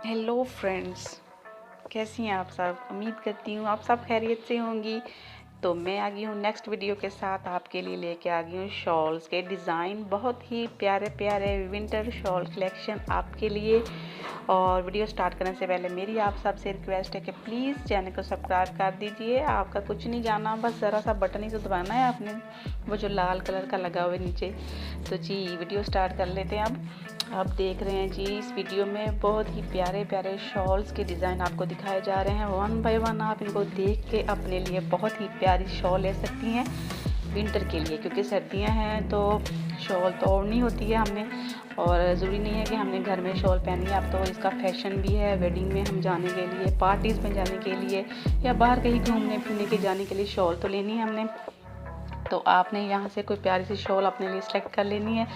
Hello friends, कैसी हैं आप सब। उम्मीद करती हूँ आप सब खैरियत से होंगी। तो मैं आ गई हूँ नेक्स्ट वीडियो के साथ, आपके लिए लेके आ गई हूँ शॉल्स के डिज़ाइन। बहुत ही प्यारे प्यारे विंटर शॉल कलेक्शन आपके लिए। और वीडियो स्टार्ट करने से पहले मेरी आप सबसे रिक्वेस्ट है कि प्लीज़ चैनल को सब्सक्राइब कर दीजिए। आपका कुछ नहीं जाना, बस ज़रा सा बटन ही तो दबाना है आपने, वो जो लाल कलर का लगा हुआ है नीचे। तो जी वीडियो स्टार्ट कर लेते हैं। अब आप देख रहे हैं जी, इस वीडियो में बहुत ही प्यारे प्यारे शॉल्स के डिज़ाइन आपको दिखाए जा रहे हैं। वन बाय वन आप इनको देख के अपने लिए बहुत ही प्यारी शॉल ले सकती हैं विंटर के लिए, क्योंकि सर्दियां हैं तो शॉल तो ओढ़नी होती है हमने। और ज़रूरी नहीं है कि हमने घर में शॉल पहनी है, अब तो इसका फैशन भी है। वेडिंग में हम जाने के लिए, पार्टीज़ में जाने के लिए, या बाहर कहीं घूमने फिरने के जाने के लिए शॉल तो लेनी है हमने। तो आपने यहाँ से कोई प्यारी सी शॉल अपने लिए सेलेक्ट कर लेनी है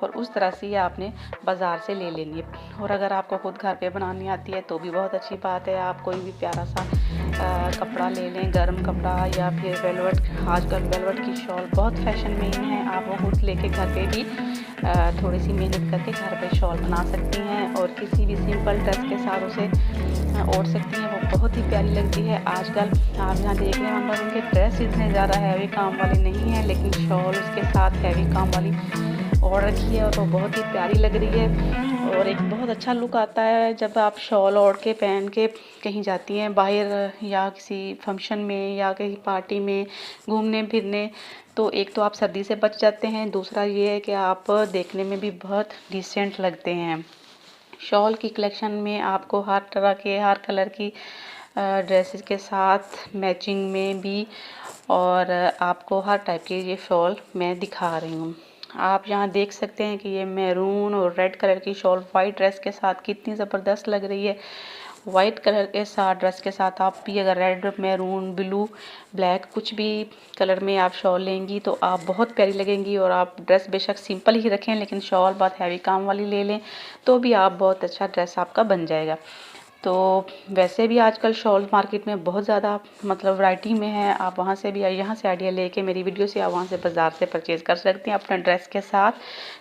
और उस तरह से आपने बाज़ार से ले लेनी है। और अगर आपको खुद घर पे बनानी आती है तो भी बहुत अच्छी बात है। आप कोई भी प्यारा सा कपड़ा ले लें, गर्म कपड़ा, या फिर वेलवेट। आजकल वेलवेट की शॉल बहुत फैशन में है। आप वो खुद लेके घर पे भी थोड़ी सी मेहनत करके घर पे शॉल बना सकती हैं और किसी भी सिंपल ड्रेस के साथ उसे ओढ़ सकती हैं। वो बहुत ही प्यारी लगती है। आजकल आप यहाँ देख रहे हैं मतलब उनके ड्रेस इतने ज़्यादा हैवी काम वाले नहीं हैं, लेकिन शॉल उसके साथ हैवी काम वाली ओढ़ रखी है और वो बहुत ही प्यारी लग रही है। और एक बहुत अच्छा लुक आता है जब आप शॉल ओढ़ के पहन के कहीं जाती हैं बाहर, या किसी फंक्शन में, या कहीं पार्टी में घूमने फिरने। तो एक तो आप सर्दी से बच जाते हैं, दूसरा ये है कि आप देखने में भी बहुत डिसेंट लगते हैं। शॉल की कलेक्शन में आपको हर तरह के, हर कलर की ड्रेसेस के साथ मैचिंग में भी, और आपको हर टाइप की ये शॉल मैं दिखा रही हूँ। आप यहाँ देख सकते हैं कि ये मैरून और रेड कलर की शॉल वाइट ड्रेस के साथ कितनी ज़बरदस्त लग रही है। वाइट कलर के साथ ड्रेस के साथ आप भी अगर रेड, मैरून, ब्लू, ब्लैक कुछ भी कलर में आप शॉल लेंगी तो आप बहुत प्यारी लगेंगी। और आप ड्रेस बेशक सिंपल ही रखें, लेकिन शॉल बहुत हैवी काम वाली ले लें तो भी आप बहुत अच्छा ड्रेस आपका बन जाएगा। तो वैसे भी आजकल शॉल मार्केट में बहुत ज़्यादा मतलब वैरायटी में है। आप वहाँ से भी, यहाँ से आइडिया लेके मेरी वीडियो से आप वहाँ से बाज़ार से परचेज़ कर सकते हैं अपने ड्रेस के साथ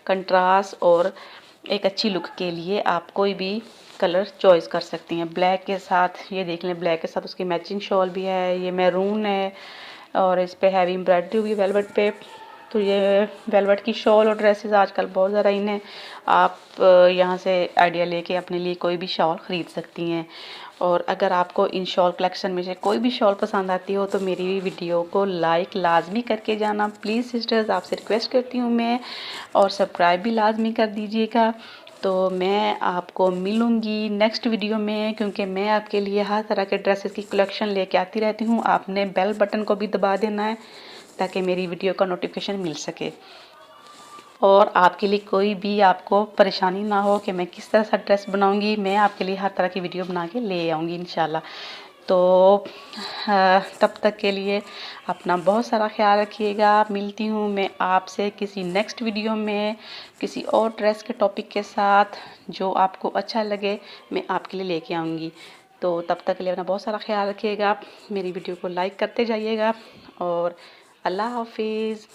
कंट्रास्ट और एक अच्छी लुक के लिए। आप कोई भी कलर चॉइस कर सकती हैं। ब्लैक के साथ ये देख लें, ब्लैक के साथ उसकी मैचिंग शॉल भी है। ये मैरून है और इस पे हैवी एम्ब्रॉयडरी हुई वेलवेट पे। तो ये वेलवेट की शॉल और ड्रेसेस आजकल बहुत ज़्यादा इन है। आप यहाँ से आइडिया लेके अपने लिए कोई भी शॉल ख़रीद सकती हैं। और अगर आपको इन शॉल कलेक्शन में से कोई भी शॉल पसंद आती हो तो मेरी वीडियो को लाइक लाजमी करके जाना प्लीज़ सिस्टर्स, आपसे रिक्वेस्ट करती हूँ मैं। और सब्सक्राइब भी लाजमी कर दीजिएगा। तो मैं आपको मिलूँगी नेक्स्ट वीडियो में, क्योंकि मैं आपके लिए हर तरह के ड्रेसेस की कलेक्शन लेके आती रहती हूँ। आपने बेल बटन को भी दबा देना है ताकि मेरी वीडियो का नोटिफिकेशन मिल सके और आपके लिए कोई भी आपको परेशानी ना हो कि मैं किस तरह सा ड्रेस बनाऊंगी। मैं आपके लिए हर तरह की वीडियो बना के ले आऊँगी इंशाल्लाह। तो तब तक के लिए अपना बहुत सारा ख्याल रखिएगा। मिलती हूँ मैं आपसे किसी नेक्स्ट वीडियो में किसी और ड्रेस के टॉपिक के साथ जो आपको अच्छा लगे, मैं आपके लिए लेके आऊँगी। तो तब तक के लिए अपना बहुत सारा ख्याल रखिएगा। मेरी वीडियो को लाइक करते जाइएगा और अल्लाह हाफिज़।